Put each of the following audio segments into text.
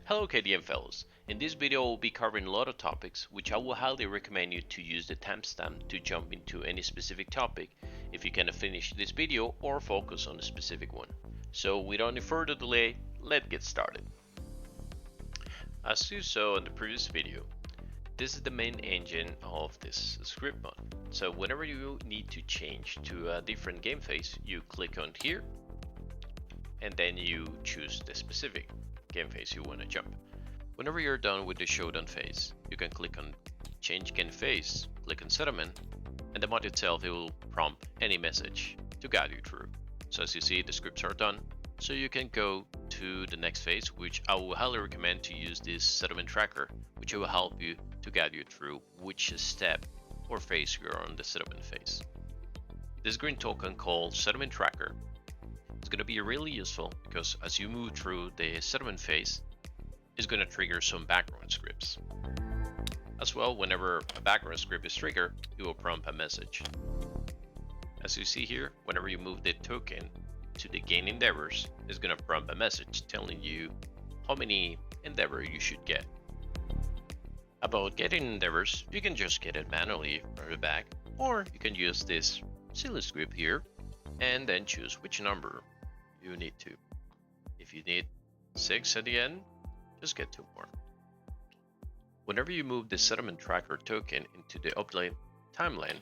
Hello KDM fellows, in this video I will be covering a lot of topics which I will highly recommend you to use the timestamp to jump into any specific topic if you cannot finish this video or focus on a specific one. So without any further delay, let's get started. As you saw in the previous video, this is the main engine of this script mod. So whenever you need to change to a different game phase, you click on here and then you choose the specific game phase you want to jump. Whenever you're done with the Showdown phase, you can click on change game phase, click on settlement, and the mod itself, it will prompt any message to guide you through. So as you see, the scripts are done, so you can go to the next phase, which I will highly recommend to use this settlement tracker, which will help you to guide you through which step or phase you're on the settlement phase. This green token called settlement tracker is going to be really useful because as you move through the settlement phase, it's going to trigger some background scripts. As well, whenever a background script is triggered, it will prompt a message. As you see here, whenever you move the token to the gain endeavors, it's going to prompt a message telling you how many endeavors you should get. About getting endeavors, you can just get it manually from the back, or you can use this silly script here and then choose which number you need to. If you need 6 at the end, just get 2 more. Whenever you move the settlement tracker token into the update timeline,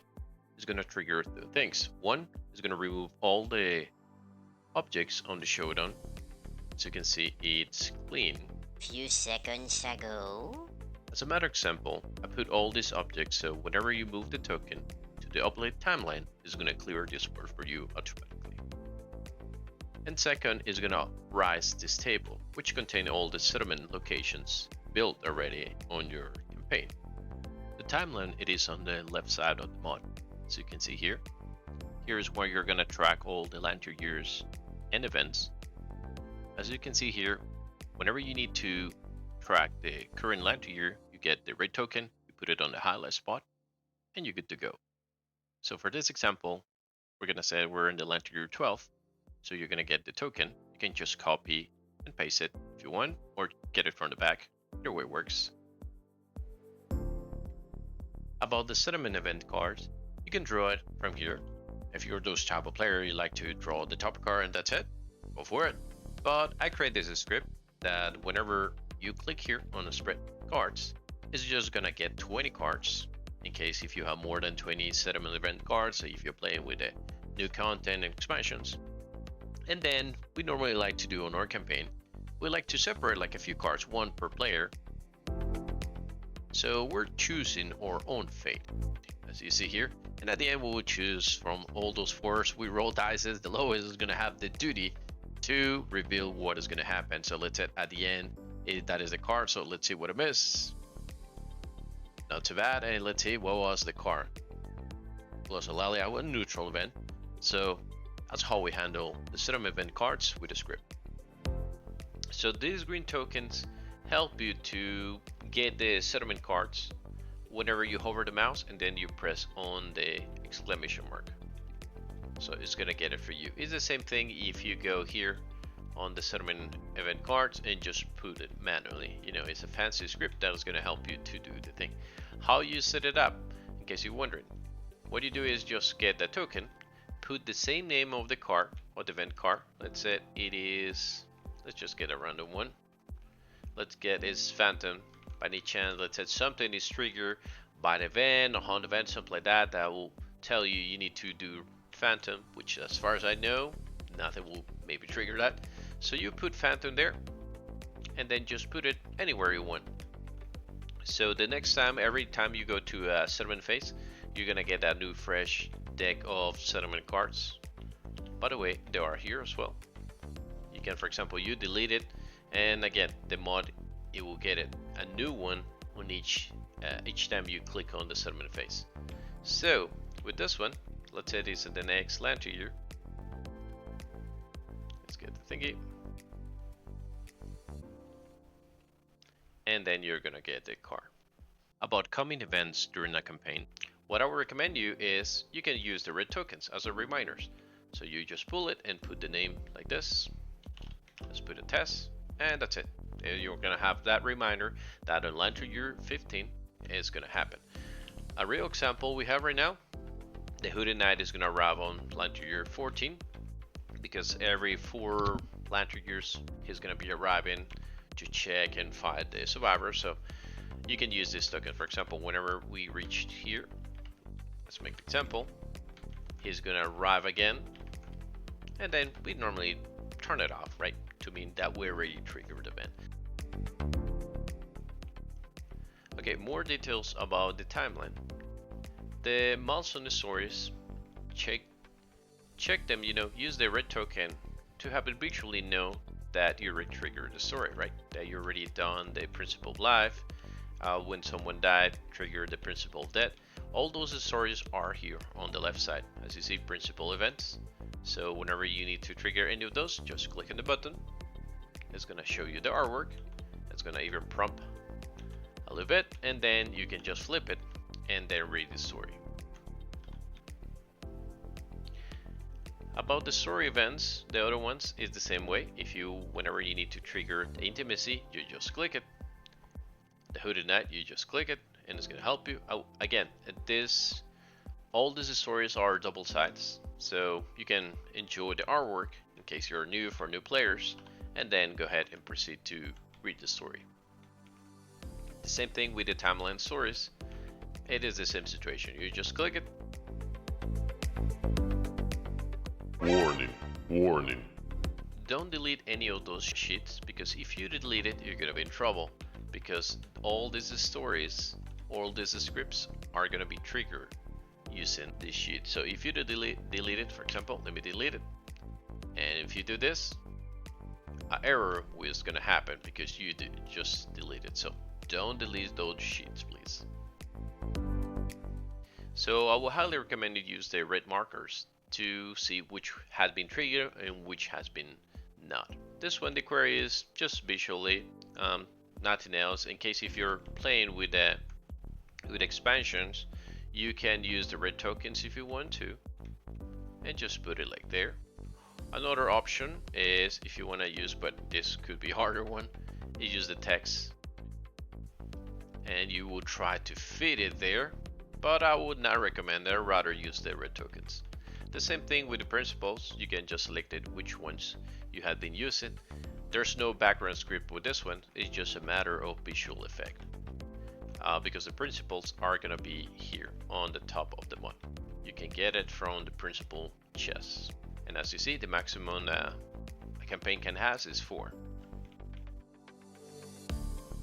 it's going to trigger 2 things. One is going to remove all the objects on the Showdown. As you can see, it's clean. Few seconds ago. As a matter of example, I put all these objects so whenever you move the token to the update timeline, it's going to clear this word for you automatically. And second is going to rise this table, which contains all the settlement locations built already on your campaign. The timeline, it is on the left side of the mod. So you can see here. Here's where you're going to track all the lantern years and events. As you can see here, whenever you need to track the current lantern year, you get the red token, you put it on the highlight spot, and you're good to go. So for this example, we're going to say we're in the lantern year 12. So you're going to get the token. You can just copy and paste it if you want, or get it from the back. Either way works. About the settlement event cards, you can draw it from here. If you're those type of player, you like to draw the top card and that's it, go for it. But I created this script that whenever you click here on the spread cards, it's just going to get 20 cards in case if you have more than 20 settlement event cards, so if you're playing with the new content and expansions. And then we normally like to do on our campaign, we like to separate like a few cards, 1 per player. So we're choosing our own fate, as you see here. And at the end, we will choose from all those 4s. We roll dice. The lowest is going to have the duty to reveal what is going to happen. So let's say at the end, that is the card. So let's see what it is. Not too bad. And let's see what was the card. Plus a Lally, a neutral event. So that's how we handle the settlement event cards with the script. So these green tokens help you to get the settlement cards whenever you hover the mouse and then you press on the exclamation mark. So it's gonna get it for you. It's the same thing if you go here on the settlement event cards and just put it manually. You know, it's a fancy script that is gonna help you to do the thing. How you set it up, in case you're wondering. What you do is just get the token, put the same name of the card or the event card. Let's say it is, let's just get a random one. Let's get is Phantom. By any chance, let's say something is triggered by an event or on event, something like that, that will tell you you need to do Phantom, which as far as I know, nothing will maybe trigger that. So you put Phantom there and then just put it anywhere you want. So the next time, every time you go to a settlement phase, you're gonna get that new fresh deck of settlement cards. By the way, they are here as well. You can, for example, you delete it, and again, the mod, it will get it a new one on each time you click on the settlement phase. So with this one, let's say this is the next lantern year. Let's get the thingy, and then you're gonna get the card. About coming events during a campaign, what I would recommend you is you can use the red tokens as a reminders. So you just pull it and put the name like this. Let's put a test, and that's it. You're gonna have that reminder that on line to year 15 is gonna happen. A real example we have right now, the Hooded Knight is gonna arrive on line to year 14 because every 4 lantern years he's gonna be arriving to check and fight the survivor. So you can use this token. For example, whenever we reach here, let's make the example, he's gonna arrive again, and then we normally turn it off, right? To mean that we already triggered the event. Okay, more details about the timeline. The milestone stories, check them, use the red token to have it visually know that you already triggered the story, right? That you already done the principal life. When someone died, trigger the principal death. All those stories are here on the left side. As you see, principal events. So whenever you need to trigger any of those, just click on the button. It's gonna show you the artwork. It's gonna even prompt a little bit, and then you can just flip it and then read the story. About the story events, the other ones is the same way. Whenever you need to trigger the intimacy, you just click it. The Hooded Knight, you just click it, and it's gonna help you. Again, all these stories are double sides, so you can enjoy the artwork in case you're new for new players, and then go ahead and proceed to read the story. The same thing with the timeline stories. It is the same situation. You just click it. Warning, warning. Don't delete any of those sheets, because if you delete it, you're gonna be in trouble, because all these stories, all these scripts are gonna be triggered using this sheet. So if you delete it, for example, let me delete it, and if you do this, an error is gonna happen because you just deleted. So don't delete those sheets, please. So I will highly recommend you use the red markers to see which has been triggered and which has been not. This one, the query is just visually, nothing else. In case if you're playing with expansions, you can use the red tokens if you want to, and just put it like there. Another option is, if you want to use, but this could be a harder one, you use the text, and you will try to fit it there, but I would not recommend that. I'd rather use the red tokens. The same thing with the principles. You can just select it, which ones you have been using. There's no background script with this one. It's just a matter of visual effect, because the principles are gonna be here on the top of the mod. You can get it from the principal chest, and as you see, the maximum a campaign can have is 4.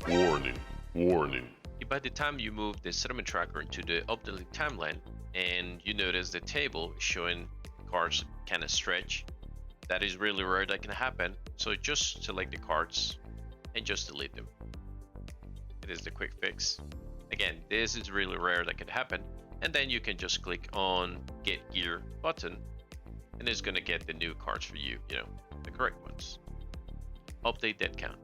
Warning, warning. By the time you move the settlement tracker into the updated timeline, and you notice the table showing cards kind of stretch, that is really rare that can happen. So just select the cards and just delete them. It is the quick fix. Again, this is really rare that can happen, and then you can just click on Get Gear button, and it's gonna get the new cards for you, the correct ones. Update dead count.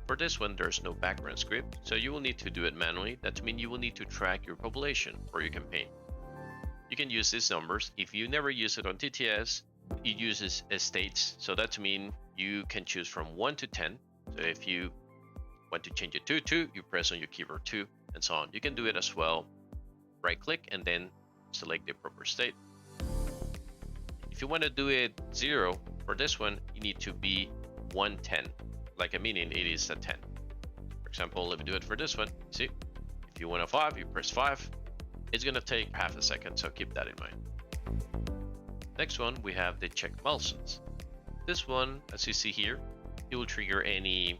For this one, there's no background script, so you will need to do it manually. That means you will need to track your population for your campaign. You can use these numbers. If you never use it on TTS, it uses estates, so that means you can choose from 1 to 10. So if you want to change it to 2, you press on your keyboard 2, and so on. You can do it as well. Right click and then select the proper state. If you want to do it 0, for this one, you need to be 110. Like meaning it is a 10. For example, let me do it for this one. See, if you want a 5, you press 5. It's gonna take half a second, so keep that in mind. Next one, we have the check milestones. This one, as you see here, it will trigger any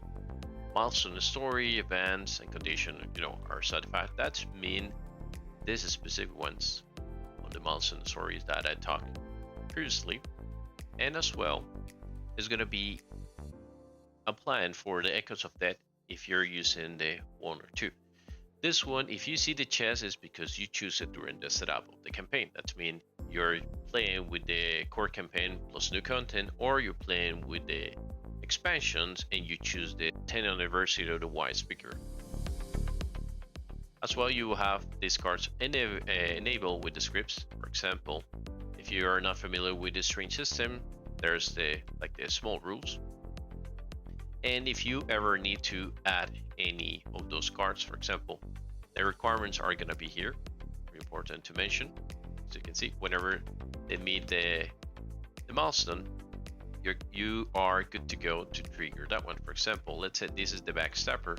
milestone story, events, and condition, are certified. That mean these specific ones on the milestone stories that I talked previously, and as well is gonna be applying for the Echoes of Death if you're using the 1 or 2. This one, if you see the chest, is because you choose it during the setup of the campaign. That means you're playing with the core campaign plus new content, or you're playing with the expansions and you choose the 10th anniversary of the White Speaker. As well, you will have these cards enabled with the scripts. For example, if you are not familiar with the string system, there's the small rules. And if you ever need to add any of those cards, for example, the requirements are going to be here. Very important to mention. As you can see, whenever they meet the milestone, you are good to go to trigger that one. For example, let's say this is the backstabber.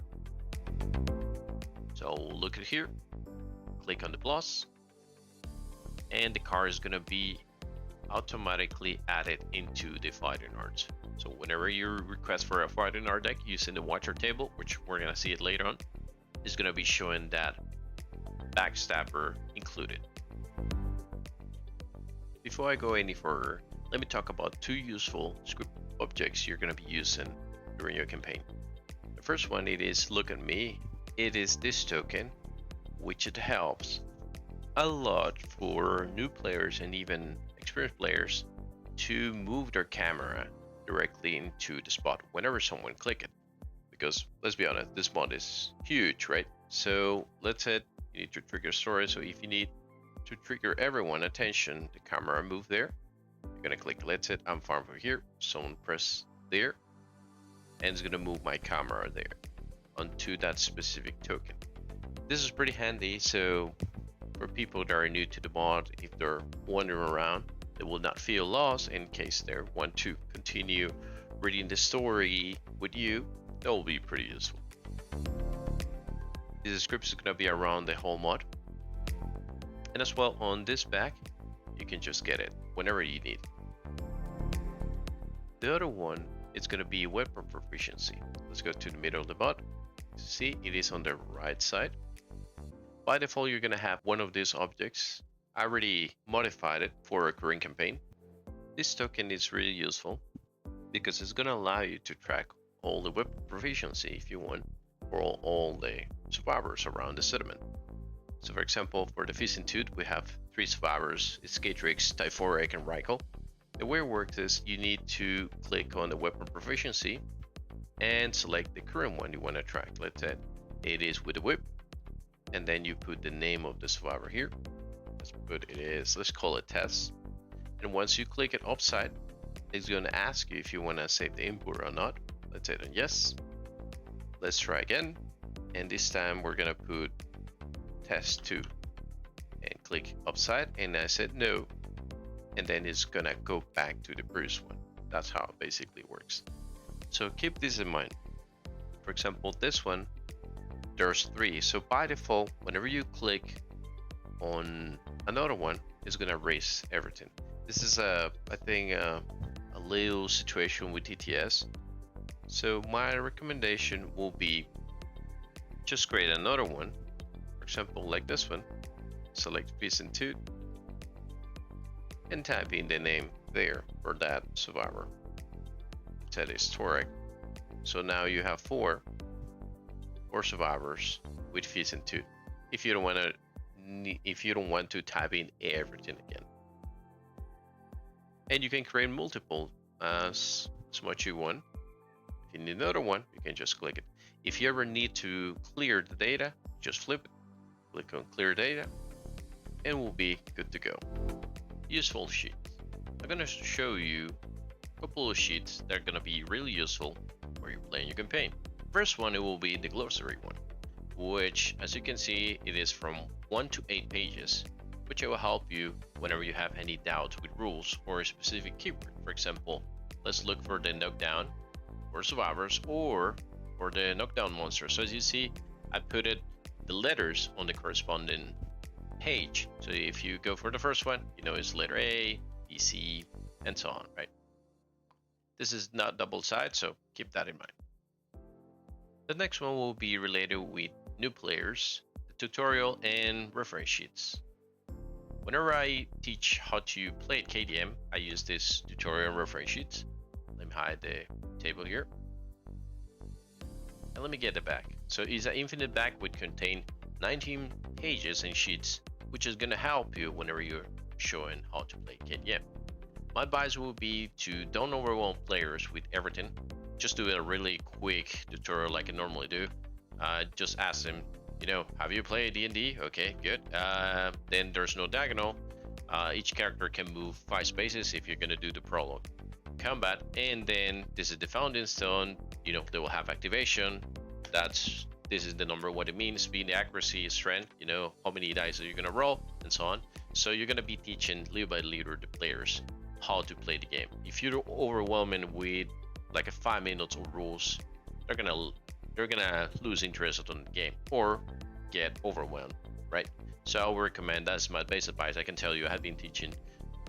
So look at here, click on the plus, and the card is going to be automatically added into the fighting arts. So whenever you request for a fighting art deck using the watcher table, which we're going to see it later on, is going to be showing that backstabber included. Before I go any further, let me talk about two useful script objects you're going to be using during your campaign. The first one, it is look at me. It is this token, which it helps a lot for new players and even experienced players to move their camera directly into the spot whenever someone click it. Because let's be honest, this mod is huge, right? So let's say you need to trigger story. So if you need to trigger everyone attention, the camera move there. You're gonna click let's say I'm far over here. Someone press there, and it's gonna move my camera there onto that specific token. This is pretty handy. So for people that are new to the mod, if they're wandering around, they will not feel lost in case they want to continue reading the story with you. That will be pretty useful. This script is going to be around the whole mod. And as well on this back, you can just get it whenever you need. The other one is going to be weapon proficiency. Let's go to the middle of the mod. See, it is on the right side. By default, you're going to have one of these objects. I already modified it for a current campaign. This token is really useful because it's going to allow you to track all the weapon proficiency if you want for all the survivors around the settlement. So for example, for the Vicissitude, we have 3 survivors. It's Skatrix, Typhoric, and Rykel. The way it works is you need to click on the weapon proficiency and select the current one you want to track. Let's say it is with the whip, and then you put the name of the survivor here. Let's call it test. And once you click it upside, it's going to ask you if you want to save the input or not. Let's hit on yes. Let's try again. And this time we're going to put test 2 and click upside. And I said no. And then it's going to go back to the previous one. That's how it basically works. So keep this in mind. For example, this one, there's 3. So by default, whenever you click on another one, it's gonna erase everything. This is I think a little situation with TTS. So my recommendation will be just create another one. For example, like this one. Select Vicissitude and type in the name there for that survivor. That is Torek. So now you have 4 survivors with Vicissitude. If you don't want to type in everything again, and you can create multiple as much you want. If you need another one, you can just click it. If you ever need to clear the data, just flip it, click on clear data, and we'll be good to go. Useful sheets. I'm gonna show you a couple of sheets that are gonna be really useful for you playing your campaign. First one, it will be the glossary one, which as you can see, it is from 1 to 8 pages, which will help you whenever you have any doubts with rules or a specific keyword. For example, let's look for the knockdown for survivors or for the knockdown monster. So as you see, I put the letters on the corresponding page. So if you go for the first one, you know it's letter A, B, C, and so on, right? This is not double sided, so keep that in mind. The next one will be related with new players, the tutorial and reference sheets. Whenever I teach how to play at KDM, I use this tutorial and reference sheets. Let me hide the table here. And let me get the back. So it's an infinite back which contain 19 pages and sheets, which is going to help you whenever you're showing how to play KDM. My advice will be to don't overwhelm players with everything. Just do a really quick tutorial like I normally do. Just ask them, have you played D&D? Okay, good. Then there's no diagonal. Each character can move 5 spaces if you're going to do the prologue. combat, and then this is the founding stone. You know, they will have activation. This is the number, what it means, speed, accuracy, strength, you know, how many dice are you gonna roll, and so on. So you're gonna be teaching little by little the players how to play the game. If you're overwhelming with like a 5 minutes of rules, they're gonna lose interest on the game or get overwhelmed, right? So I would recommend, that's my base advice. I can tell you, I have been teaching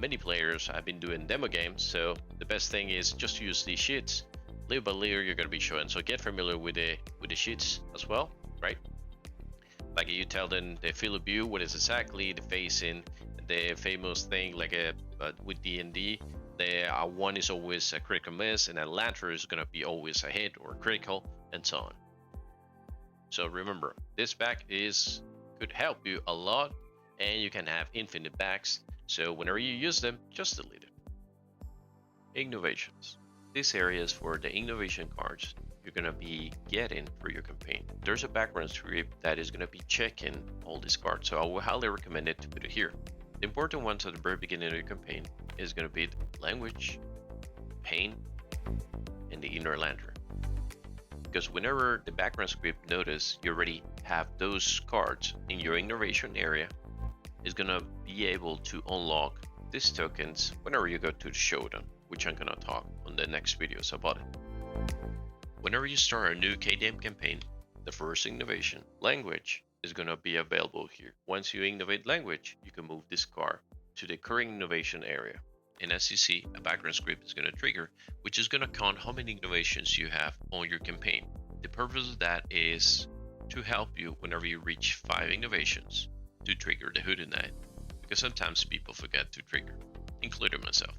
many players, I've been doing demo games, so the best thing is just use these sheets. Little by little you're gonna be showing, so get familiar with the sheets as well, right? Like you tell them the field of view, what is exactly the facing, the famous thing like with D&D, the one is always a critical miss, and a lantern is gonna be always a hit or critical, and so on. So remember, this back could help you a lot, and you can have infinite backs. So whenever you use them, just delete it. Innovations. This area is for the innovation cards you're gonna be getting for your campaign. There's a background script that is gonna be checking all these cards, so I will highly recommend it to put it here. The important ones at the very beginning of your campaign is gonna be the language, pain, and the inner lantern. Because whenever the background script notice you already have those cards in your innovation area, it's gonna be able to unlock these tokens whenever you go to the Showdown, which I'm gonna talk on the next videos about it. Whenever you start a new KDM campaign, the first innovation, language, is gonna be available here. Once you innovate language, you can move this card to the current innovation area. And as you see, a background script is gonna trigger, which is gonna count how many innovations you have on your campaign. The purpose of that is to help you whenever you reach 5 innovations to trigger the Hooded Knight, because sometimes people forget to trigger, including myself.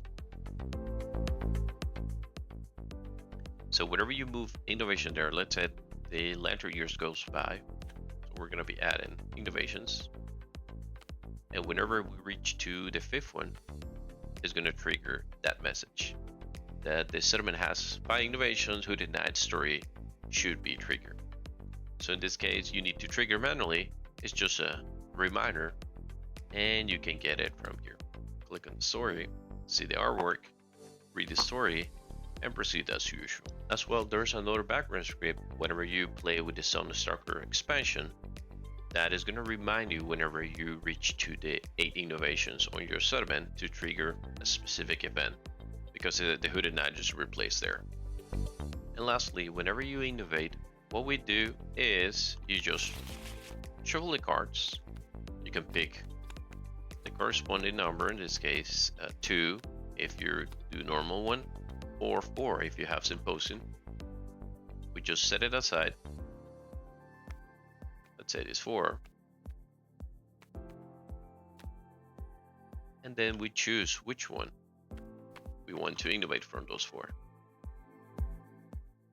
So whenever you move innovation there, let's say the lantern years goes by, so we're gonna be adding innovations, and whenever we reach to the 5th one, it's gonna trigger that message that the settlement has 5 innovations, Hooded Knight story should be triggered. So in this case, you need to trigger manually. It's just a reminder, and you can get it from here. Click on the story, see the artwork, read the story, and proceed as usual. As well, there's another background script whenever you play with the Sunstalker expansion that is going to remind you whenever you reach to the 8 innovations on your settlement to trigger a specific event, because the Hooded Knight is replaced there. And lastly, whenever you innovate, what we do is you just shuffle the cards. You can pick the corresponding number, in this case 2 if you do normal one, or 4 if you have Symposium. We just set it aside. Let's say it is 4. And then we choose which one we want to innovate from those 4.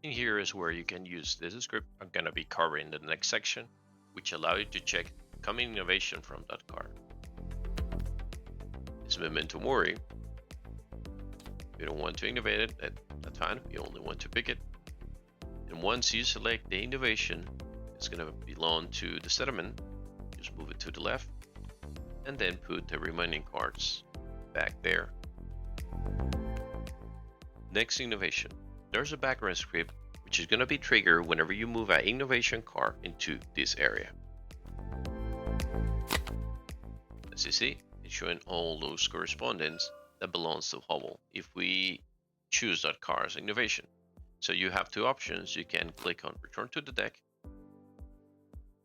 And here is where you can use this script I'm gonna be covering in the next section, which allow you to check coming innovation from that card. It's Memento Mori. You don't want to innovate it at that time, you only want to pick it. And once you select the innovation, it's going to belong to the settlement. Just move it to the left and then put the remaining cards back there. Next innovation. There's a background script which is going to be triggered whenever you move an innovation card into this area. As you see, it's showing all those correspondence that belongs to Hubble if we choose that card as innovation. So you have 2 options. You can click on return to the deck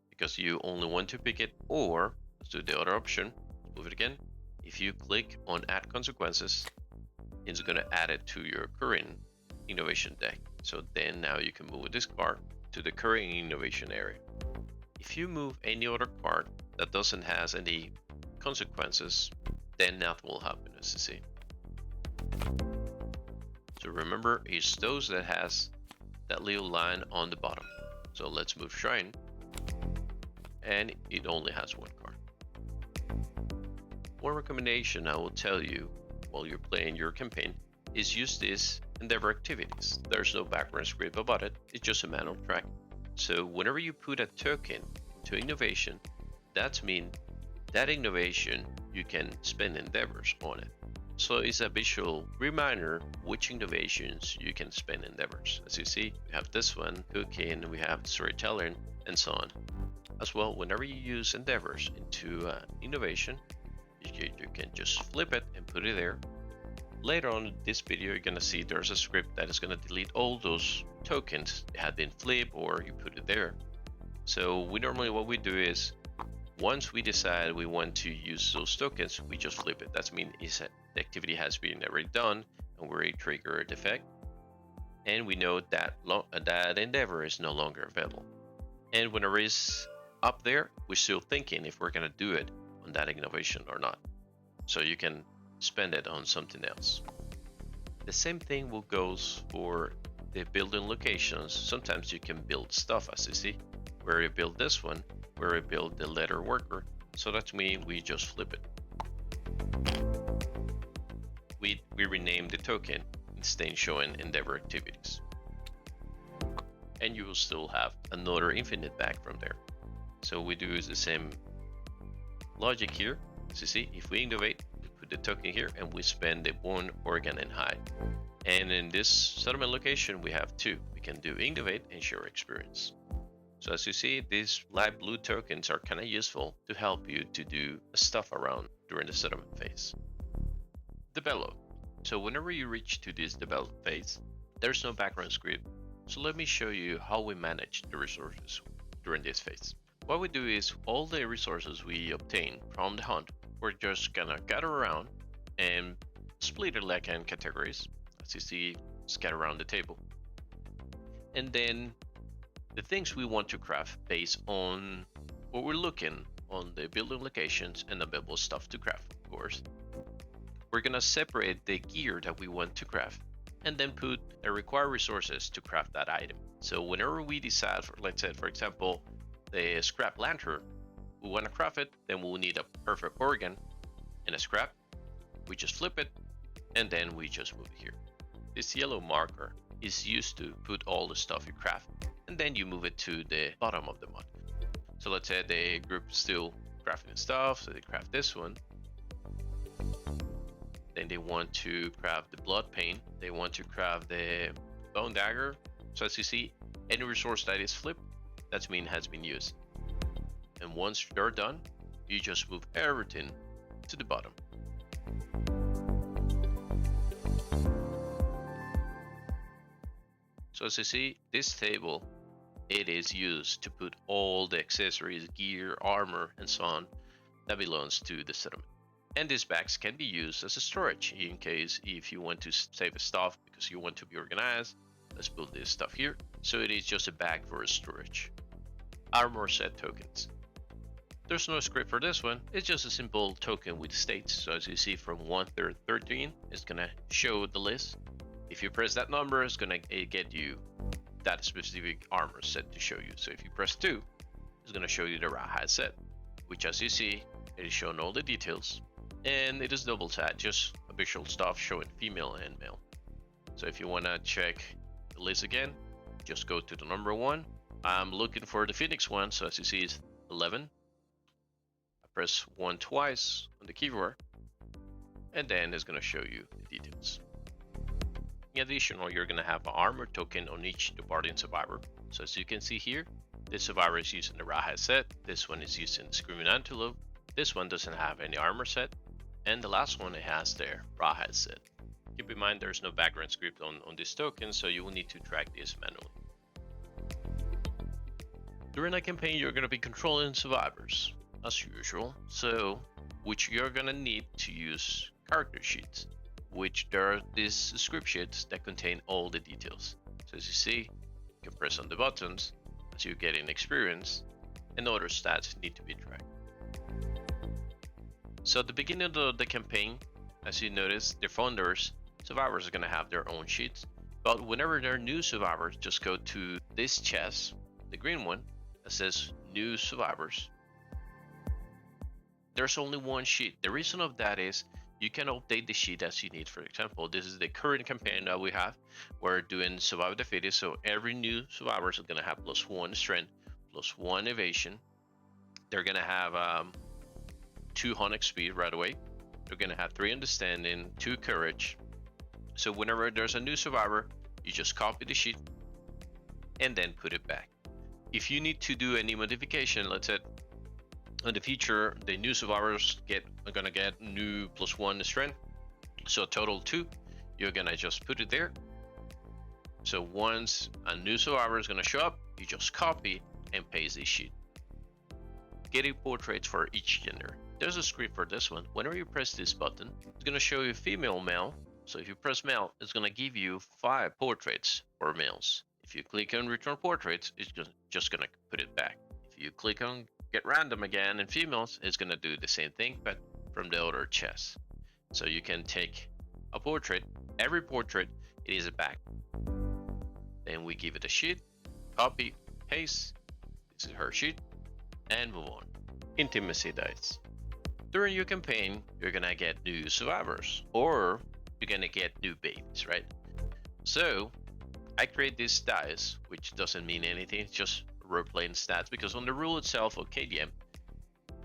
because you only want to pick it, or let's do the other option, move it again. If you click on add consequences, it's going to add it to your current innovation deck. So then now you can move this card to the current innovation area. If you move any other card that doesn't has any consequences, then that will happen, as you see. So remember, it's those that has that little line on the bottom. So let's move Shrine, and it only has 1 card. One recommendation I will tell you while you're playing your campaign is use this endeavor activities. There's no background script about it, it's just a manual track. So whenever you put a token to innovation, that means that innovation you can spend endeavors on it. So it's a visual reminder which innovations you can spend in endeavors. As you see, we have this one, cooking, we have storytelling, and so on. As well, whenever you use endeavors into innovation, you can just flip it and put it there. Later on in this video, you're gonna see there's a script that is gonna delete all those tokens that had been flipped or you put it there. So what we do is, once we decide we want to use those tokens, we just flip it. That means the activity has been already done and we already triggered the effect. And we know that that endeavor is no longer available. And whenever it's up there, we're still thinking if we're gonna do it on that innovation or not. So you can spend it on something else. The same thing will goes for the building locations. Sometimes you can build stuff, as you see, where you build this one, where we build the letter worker. So that means we just flip it. We rename the token instead showing endeavor activities. And you will still have another infinite back from there. So we do the same logic here. As you see, if we innovate, we put the token here and we spend the one organ and hide. And in this settlement location, we have two. We can do innovate and share experience. So as you see, these light blue tokens are kind of useful to help you to do stuff around during the settlement phase. Develop. So whenever you reach to this develop phase, there's no background script. So let me show you how we manage the resources during this phase. What we do is all the resources we obtain from the hunt, we're just gonna gather around and split it like in categories, as you see scattered around the table. And then the things we want to craft based on what we're looking on the building locations and available stuff to craft, of course. We're gonna separate the gear that we want to craft and then put the required resources to craft that item. So whenever we decide, let's say for example, the scrap lantern, we want to craft it, then we'll need a perfect organ and a scrap. We just flip it and then we just move it here. This yellow marker is used to put all the stuff you craft and then you move it to the bottom of the mod. So let's say the group is still crafting stuff, so they craft this one. Then they want to craft the blood paint, they want to craft the bone dagger. So as you see, any resource that is flipped, that means has been used. And once you're done, you just move everything to the bottom. So as you see, this table, it is used to put all the accessories, gear, armor, and so on that belongs to the settlement. And these bags can be used as a storage in case if you want to save stuff because you want to be organized. Let's put this stuff here. So it is just a bag for storage. Armor set tokens. There's no script for this one. It's just a simple token with states. So as you see from 1 through 13, it's gonna show the list. If you press that number, it's gonna get you that specific armor set to show you. So if you press 2, it's gonna show you the rawhide set, which as you see, it is showing all the details. And it is double tap, just visual stuff showing female and male. So if you want to check the list again, just go to the number 1. I'm looking for the Phoenix one, so as you see it's 11. I press 1 twice on the keyboard and then it's going to show you the details. In addition, you're going to have an armor token on each departing survivor. So as you can see here, this survivor is using the rawhide set, this one is using the screaming antelope, this one doesn't have any armor set, and the last one it has their rawhide set. Keep in mind there's no background script on this token, so you will need to track this manually. During a campaign, you're going to be controlling survivors as usual, so which you're going to need to use character sheets, which there are these script sheets that contain all the details. So as you see, you can press on the buttons as you get in experience, and other stats need to be tracked. So at the beginning of the campaign, as you notice, the founders, survivors are going to have their own sheets. But whenever there are new survivors, just go to this chest, the green one, that says new survivors. There's only one sheet. The reason of that is you can update the sheet as you need. For example, this is the current campaign that we have. We're doing survival the fittest, so every new survivor is going to have +1 strength, +1 evasion. They're going to have 200 speed right away. You're gonna have 3 understanding, 2 courage. So whenever there's a new survivor, you just copy the sheet and then put it back. If you need to do any modification, let's say in the future the new survivors are gonna get new +1 strength, so total 2, you're gonna just put it there. So once a new survivor is gonna show up, you just copy and paste this sheet. Getting portraits for each gender. There's a script for this one. Whenever you press this button, it's gonna show you female, male. So if you press male, it's gonna give you 5 portraits for males. If you click on return portraits, it's just gonna put it back. If you click on get random again in females, it's gonna do the same thing, but from the other chest. So you can take a portrait, every portrait it is a back. Then we give it a sheet, copy, paste, this is her sheet, and move on. Intimacy dice. During your campaign, you're gonna get new survivors, or you're gonna get new babies, right? So I create these dice, which doesn't mean anything, it's just role-playing stats, because on the rule itself of KDM,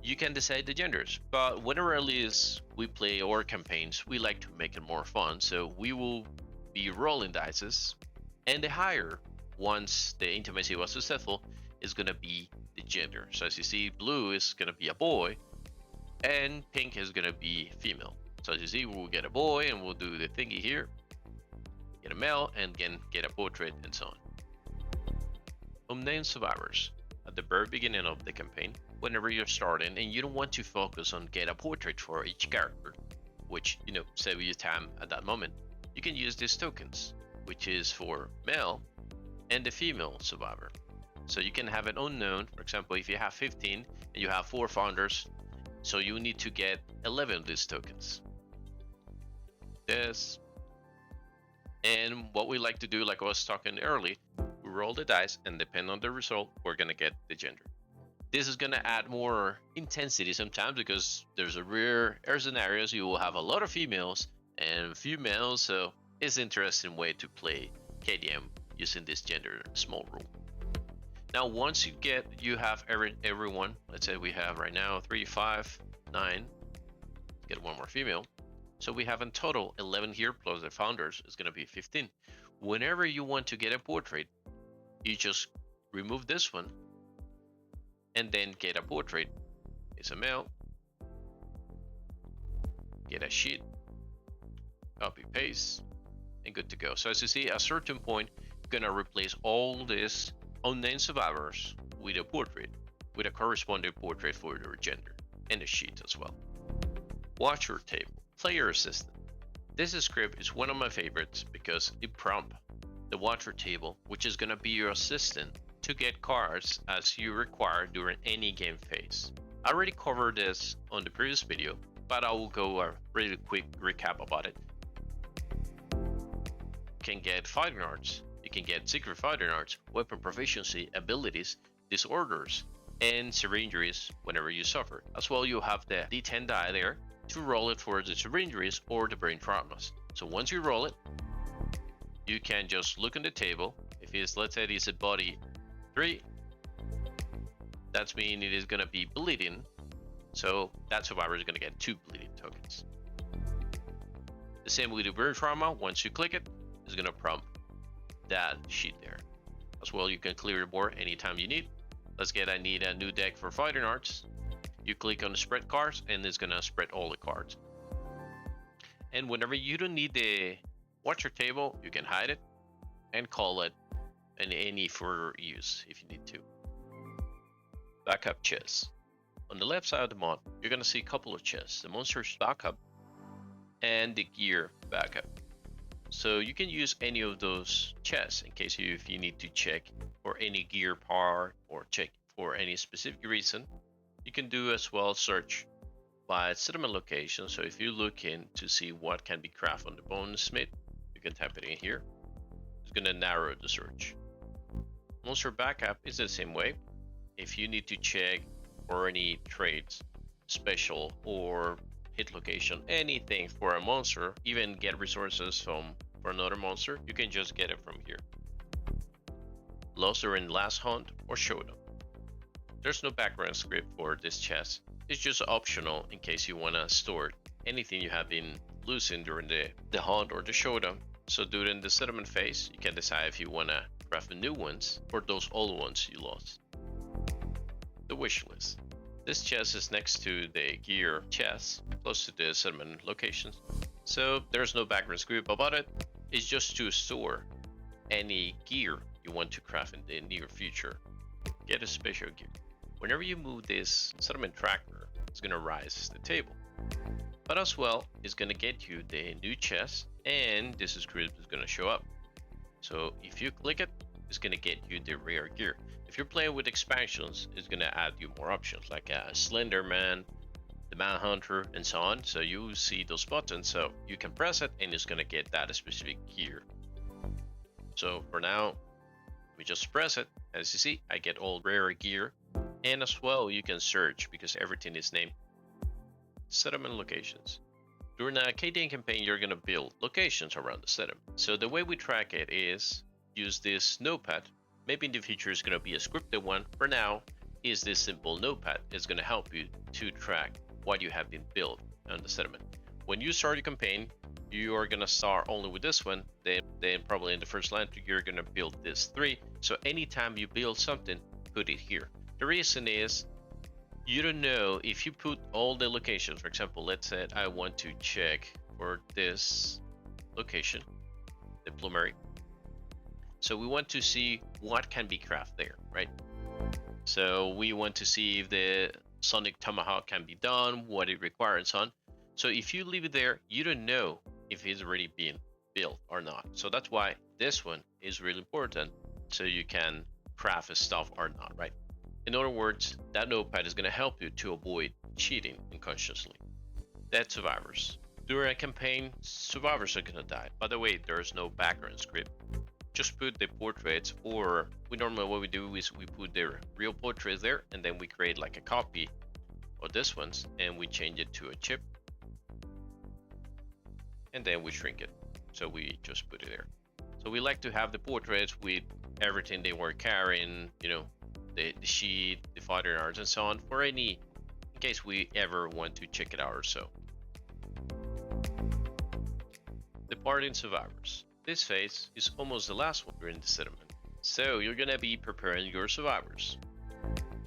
you can decide the genders. But whenever at least we play our campaigns, we like to make it more fun, so we will be rolling dices, and the higher, once the intimacy was successful, is gonna be the gender. So as you see, blue is gonna be a boy, and pink is gonna be female. So as you see, we'll get a boy, and we'll do the thingy here, get a male, and again get a portrait, and so on. Unnamed Survivors. At the very beginning of the campaign, whenever you're starting and you don't want to focus on get a portrait for each character, which save you time at that moment, you can use these tokens, which is for male and the female survivor. So you can have an unknown, for example, if you have 15 and you have 4 founders, so you need to get 11 of these tokens. This. And what we like to do, like I was talking earlier, we roll the dice, and depending on the result, we're gonna get the gender. This is gonna add more intensity sometimes, because there's a rare air scenarios you will have a lot of females and few males, so it's an interesting way to play KDM using this gender small rule. Now once you have everyone, let's say we have right now 3, 5, 9, get one more female. So we have in total 11 here, plus the founders is going to be 15. Whenever you want to get a portrait, you just remove this one and then get a portrait. It's a male. Get a sheet, copy, paste, and good to go. So as you see, at a certain point, you're going to replace all these unnamed survivors with a portrait, with a corresponding portrait for their gender, and a sheet as well. Watcher table. Player assistant. This script is one of my favorites because it prompts the watcher table, which is going to be your assistant to get cards as you require during any game phase. I already covered this on the previous video, but I will go a really quick recap about it. You can get fighting arts, you can get secret fighting arts, weapon proficiency, abilities, disorders, and severe injuries whenever you suffer. As well, you have the D10 die there to roll it for the severe injuries or the brain traumas. So once you roll it, you can just look on the table. If it's, let's say it's a body 3, that's mean it is going to be bleeding, so that survivor is going to get 2 bleeding tokens. The same with the brain trauma. Once you click it, it's going to prompt that sheet there. As well, you can clear the board anytime you need. Let's get, I need a new deck for fighting arts. You click on the spread cards, and it's gonna spread all the cards. And whenever you don't need the watcher table, you can hide it and call it any further use if you need to. Backup chests. On the left side of the mod, you're gonna see a couple of chests: the monster's backup and the gear backup. So you can use any of those chests in case if you need to check for any gear part or check for any specific reason. You can do as well search by settlement location. So if you look in to see what can be crafted on the bonesmith, you can type it in here. It's going to narrow the search. Monster backup is the same way. If you need to check for any traits, special or hit location, anything for a monster, even get resources for another monster, you can just get it from here. Lost during last hunt or showdown. There's no background script for this chest. It's just optional in case you want to store it anything you have been losing during the hunt or the showdown. So during the settlement phase, you can decide if you want to craft the new ones or those old ones you lost. The wishlist. This chest is next to the gear chest, close to the settlement locations. So there's no background script about it. It's just to store any gear you want to craft in the near future. Get a special gear. Whenever you move this settlement tracker, it's gonna rise the table. But as well, it's gonna get you the new chest, and this script is gonna show up. So if you click it, it's gonna get you the rare gear. If you're playing with expansions, it's gonna add you more options like a Slender Man, the Manhunter, and so on. So you see those buttons, so you can press it and it's gonna get that specific gear. So for now, we just press it. As you see, I get all rare gear, and as well you can search because everything is named. Settlement locations. During a KDM campaign, you're gonna build locations around the settlement. So the way we track it is use this notepad. Maybe in the future it's gonna be a scripted one. For now, is this simple notepad. It's gonna help you to track what you have been built on the settlement. When you start your campaign, you are gonna start only with this one. Then probably in the first land you're gonna build this 3. So anytime you build something, put it here. The reason is you don't know if you put all the locations. For example, let's say I want to check for this location, the plumery. So we want to see what can be crafted there, right? So we want to see if the Sonic Tomahawk can be done, what it requires, and so on. So if you leave it there, you don't know if it's already been built or not. So that's why this one is really important, so you can craft stuff or not, right? In other words, that notepad is going to help you to avoid cheating unconsciously. Dead survivors. During a campaign, survivors are going to die. By the way, there's no background script. Just put the portraits, or we normally what we do is we put their real portraits there, and then we create like a copy of this ones, and we change it to a chip, and then we shrink it. So we just put it there. So we like to have the portraits with everything they were carrying, you know, the sheet, the fighting arms, and so on, for any in case we ever want to check it out or so. Departing survivors. This phase is almost the last one during the settlement, so you're gonna be preparing your survivors,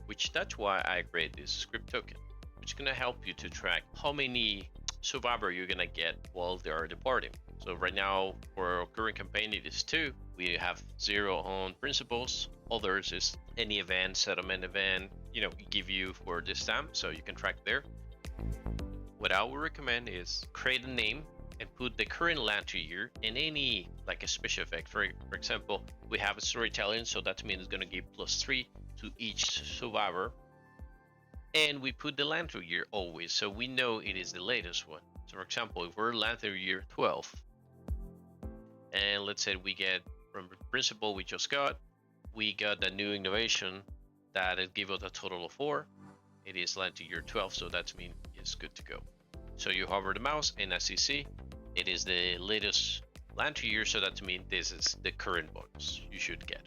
which that's why I create this script token, which is gonna help you to track how many survivor you're gonna get while they are departing. So right now for our current campaign it is 2. We have 0 on principals. Others is any event, settlement event, you know, give you for this time, so you can track there. What I would recommend is create a name and put the current land to year and any like a special effect. For example, we have a storytelling, so that means it's gonna give +3 to each survivor. And we put the land to year always, so we know it is the latest one. So for example, if we're land to year 12, and let's say we get from the principal we got a new innovation that it gives us a total of 4. It is land to year 12, so that means it's good to go. So you hover the mouse, and as you see, it is the latest land to year, so that means this is the current bonus you should get.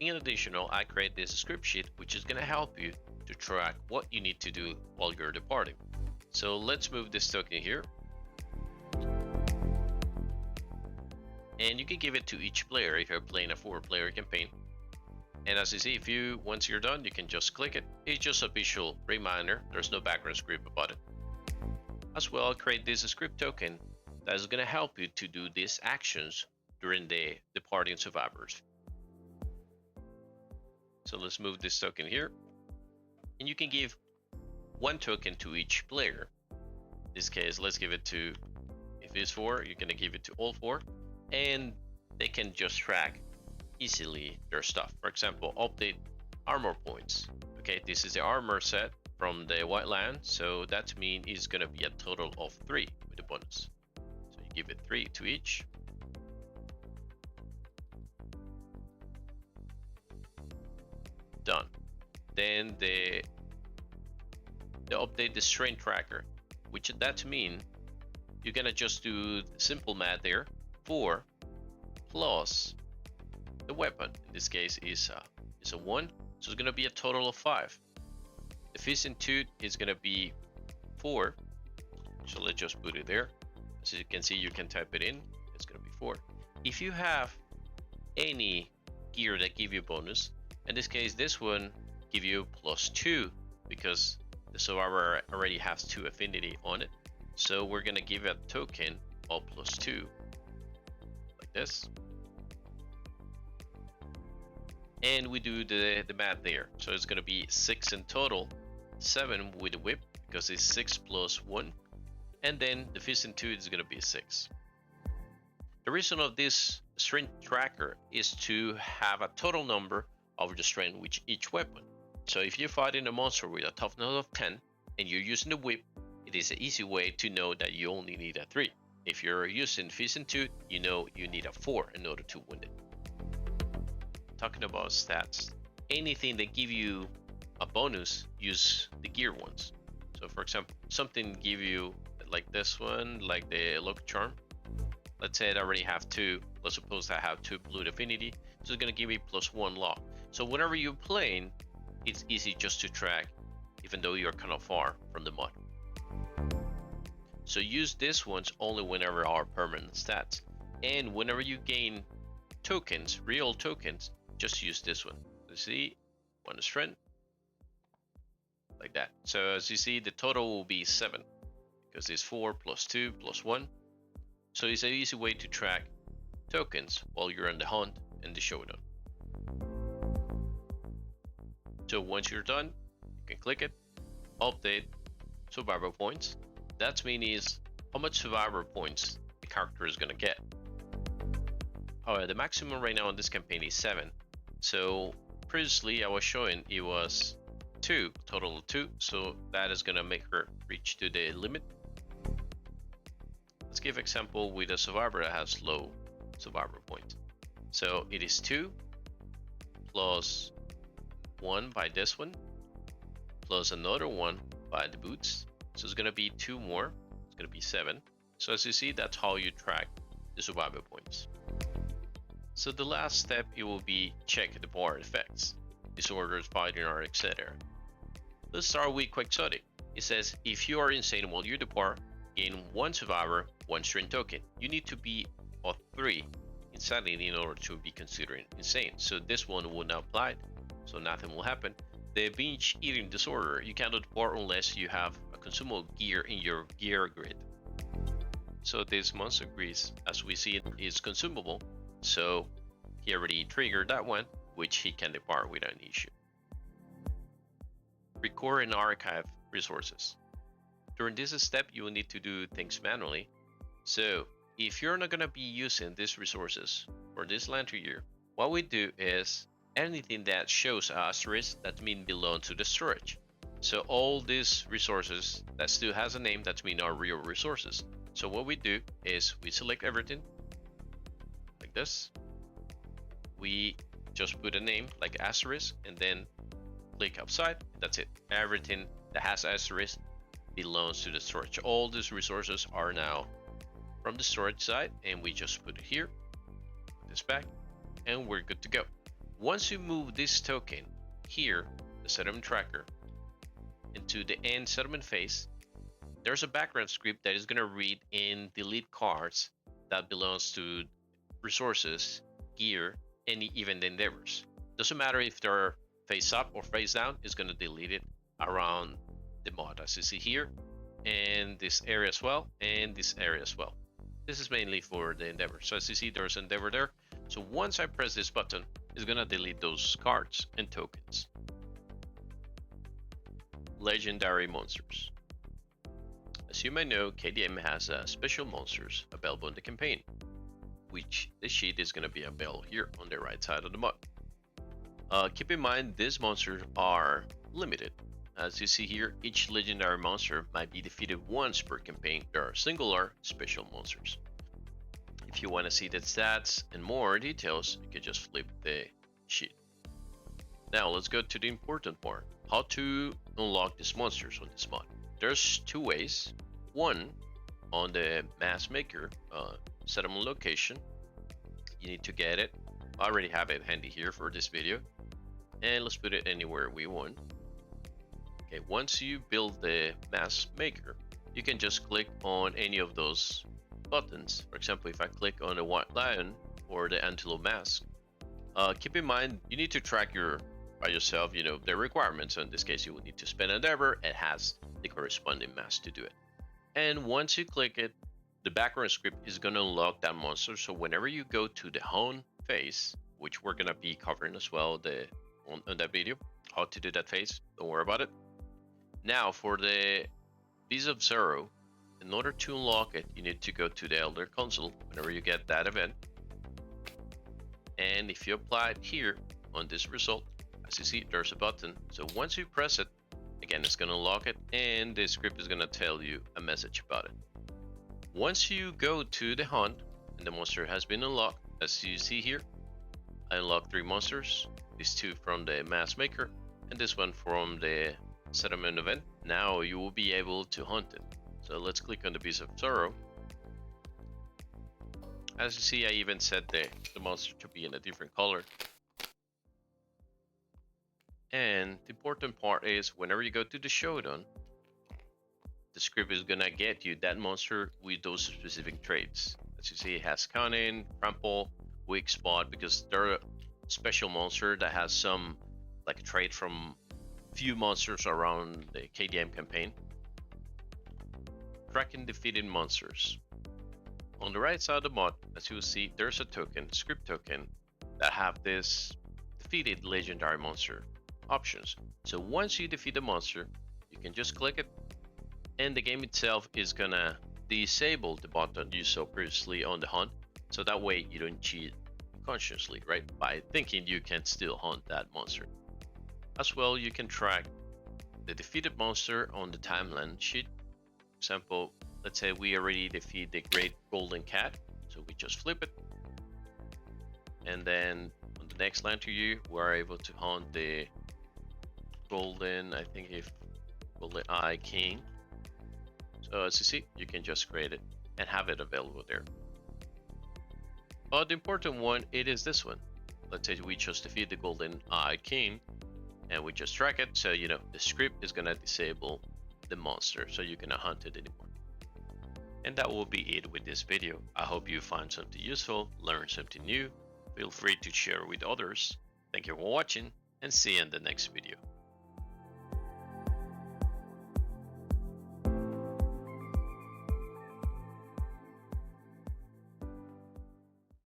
In addition, I create this script sheet, which is going to help you to track what you need to do while you're departing. So let's move this token here. And you can give it to each player if you're playing a 4-player campaign. And as you see, once you're done, you can just click it. It's just a visual reminder. There's no background script about it. As well, I'll create this script token that is going to help you to do these actions during the departing survivors. So let's move this token here. And you can give 1 token to each player. In this case, let's give it to, if it's 4, you're going to give it to all 4. And they can just track easily their stuff. For example, update armor points. Okay, this is the armor set from the white land, so that means it's gonna be a total of 3 with the bonus. So you give it 3 to each. Done. Then the update the strength tracker, which that means you're gonna just do simple math there. 4 plus the weapon, in this case is a 1, so it's gonna be a total of 5. The fist and tooth is gonna be 4 So let's just put it there. As you can see, you can type it in. It's gonna be 4. If you have any gear that give you bonus, in this case, this one give you +2 because the survivor already has 2 affinity on it. So we're gonna give it a token of +2, like this. And we do the math there. So it's gonna be 6 in total, 7 with the whip because it's 6 plus 1. And then the fist in 2 is gonna be 6. The reason of this strength tracker is to have a total number of the strength with each weapon. So if you're fighting a monster with a toughness of 10 and you're using the whip, it is an easy way to know that you only need a 3. If you're using fist in 2, you know you need a 4 in order to win it. Talking about stats, anything that give you a bonus, use the gear ones. So for example, something give you like this one, like the lock charm. Let's say I already have 2. Let's suppose I have 2 blue affinity, so it's gonna give me +1 lock. So whenever you're playing, it's easy just to track, even though you're kind of far from the mod. So use these ones only whenever are permanent stats, and whenever you gain tokens, real tokens, just use this one. You see, 1 strength, like that. So as you see, the total will be 7 because it's 4 plus 2 plus 1. So it's an easy way to track tokens while you're on the hunt and the showdown. So once you're done, you can click it, update survivor points. That means how much survivor points the character is gonna get. Alright, the maximum right now on this campaign is 7. So previously I was showing it was 2, total of 2. So that is gonna make her reach to the limit. Let's give example with a survivor that has low survivor points. So it is 2 plus 1 by this one plus another 1 by the boots. So it's gonna be 2 more. It's gonna be 7. So as you see, that's how you track the survivor points. So the last step, it will be check the bar effects, disorders, fighting art, etc. Let's start with Quixotic. It says if you are insane while you depart, gain 1 survivor, 1 strength token. You need to be of 3 insanity in order to be considered insane. So this one will not apply, so nothing will happen. The binge eating disorder, you cannot depart unless you have a consumable gear in your gear grid. So this monster grease, as we see it, is consumable. So he already triggered that one, which he can depart without an issue. Record and archive resources. During this step, you will need to do things manually. So if you're not gonna be using these resources for this lantern year, what we do is anything that shows asterisk, that means belong to the storage. So all these resources that still has a name, that mean are real resources. So what we do is we select everything like this. We just put a name like asterisk and then click outside. That's it. Everything that has asterisk belongs to the storage. All these resources are now from the storage side, and we just put it here, put this back, and we're good to go. Once you move this token here, the settlement tracker, into the end settlement phase, there's a background script that is going to read and delete cards that belongs to resources, gear, any event endeavors. Doesn't matter if they're face up or face down, it's going to delete it around the mod, as you see here, and this area as well, and this area as well. This is mainly for the endeavor. So as you see, there's endeavor there. So once I press this button, it's gonna delete those cards and tokens. Legendary monsters. As you may know, KDM has special monsters available in the campaign, which the sheet is gonna be available here on the right side of the mod. Keep in mind, these monsters are limited. As you see here, each legendary monster might be defeated once per campaign. There are singular special monsters. If you want to see the stats and more details, you can just flip the sheet. Now let's go to the important part. How to unlock these monsters on this mod. There's 2 ways. One, on the mask maker settlement location. You need to get it. I already have it handy here for this video. And let's put it anywhere we want. Okay, once you build the mask maker, you can just click on any of those buttons. For example, if I click on the white lion or the antelope mask, keep in mind you need to track by yourself, the requirements. So in this case, you will need to spend endeavor. It has the corresponding mask to do it. And once you click it, the background script is going to unlock that monster. So whenever you go to the hunt phase, which we're going to be covering as well on that video, how to do that phase, don't worry about it. Now for the Beast of Zero, in order to unlock it, you need to go to the Elder Console whenever you get that event. And if you apply it here on this result, as you see, there's a button. So once you press it, again, it's going to unlock it, and the script is going to tell you a message about it. Once you go to the hunt and the monster has been unlocked, as you see here, I unlocked 3 monsters, these 2 from the mask maker and this one from the settlement event. Now you will be able to hunt it. So let's click on the Beast of Sorrow. As you see, I even set the monster to be in a different color. And the important part is whenever you go to the Showdown, the script is gonna get you that monster with those specific traits. As you see, it has cunning, trample, weak spot, because they're a special monster that has some like trait from few monsters around the KDM campaign. Tracking defeated monsters. On the right side of the mod, as you will see, there's a token, script token, that have this defeated legendary monster options. So once you defeat the monster, you can just click it, and the game itself is gonna disable the button you saw previously on the hunt, so that way you don't cheat consciously, right, by thinking you can still hunt that monster. As well, you can track the defeated monster on the timeline sheet. For example, let's say we already defeat the great golden cat, so we just flip it, and then on the next line to you, we're able to hunt the golden, I think if golden eye king. So as you see, you can just create it and have it available there. But the important one, it is this one. Let's say we just defeat the golden eye king and we just track it, so the script is gonna disable the monster, so you cannot hunt it anymore. And that will be it with this video. I hope you find something useful, learn something new. Feel free to share with others. Thank you for watching, and see you in the next video.